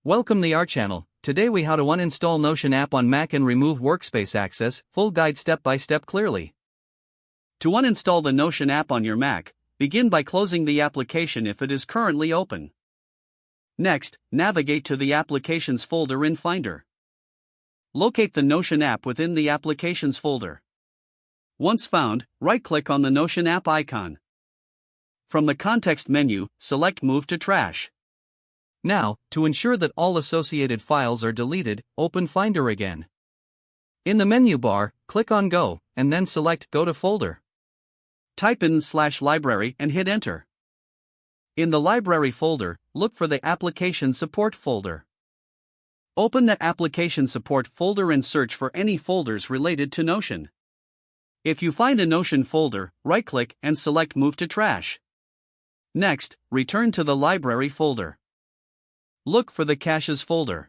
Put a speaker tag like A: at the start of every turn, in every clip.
A: Welcome to our channel. Today we how to uninstall Notion app on Mac and remove workspace access, full guide step by step clearly. To uninstall the Notion app on your Mac, begin by closing the application if it is currently open. Next, navigate to the Applications folder in Finder. Locate the Notion app within the Applications folder. Once found, right-click on the Notion app icon. From the context menu, select Move to Trash. Now, to ensure that all associated files are deleted, open Finder again. In the menu bar, click on Go, and then select Go to Folder. Type in /library and hit Enter. In the Library folder, look for the Application Support folder. Open the Application Support folder and search for any folders related to Notion. If you find a Notion folder, right-click and select Move to Trash. Next, return to the Library folder. Look for the Caches folder.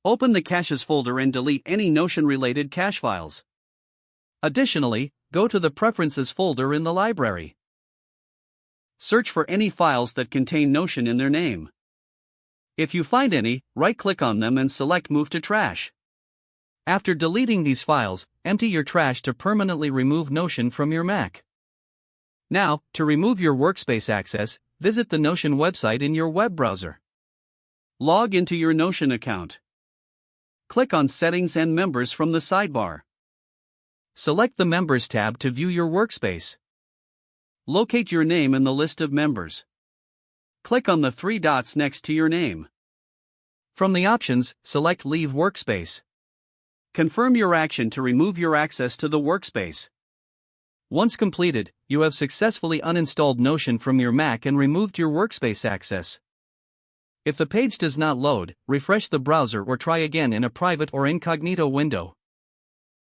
A: Open the Caches folder and delete any Notion-related cache files. Additionally, go to the Preferences folder in the library. Search for any files that contain Notion in their name. If you find any, right-click on them and select Move to Trash. After deleting these files, empty your trash to permanently remove Notion from your Mac. Now, to remove your workspace access, visit the Notion website in your web browser. Log into your Notion account. Click on Settings and Members from the sidebar. Select the Members tab to view your workspace. Locate your name in the list of members. Click on the three dots next to your name. From the options, select Leave Workspace. Confirm your action to remove your access to the workspace. Once completed, you have successfully uninstalled Notion from your Mac and removed your workspace access. If the page does not load, refresh the browser or try again in a private or incognito window.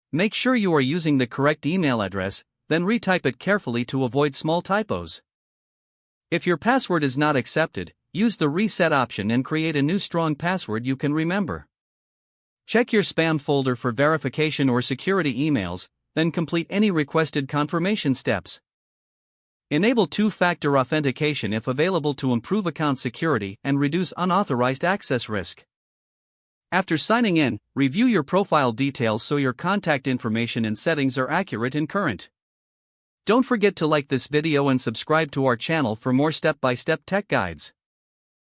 A: Make sure you are using the correct email address, then retype it carefully to avoid small typos. If your password is not accepted, use the reset option and create a new strong password you can remember. Check your spam folder for verification or security emails, then complete any requested confirmation steps. Enable two-factor authentication if available to improve account security and reduce unauthorized access risk. After signing in, review your profile details so your contact information and settings are accurate and current. Don't forget to like this video and subscribe to our channel for more step-by-step tech guides.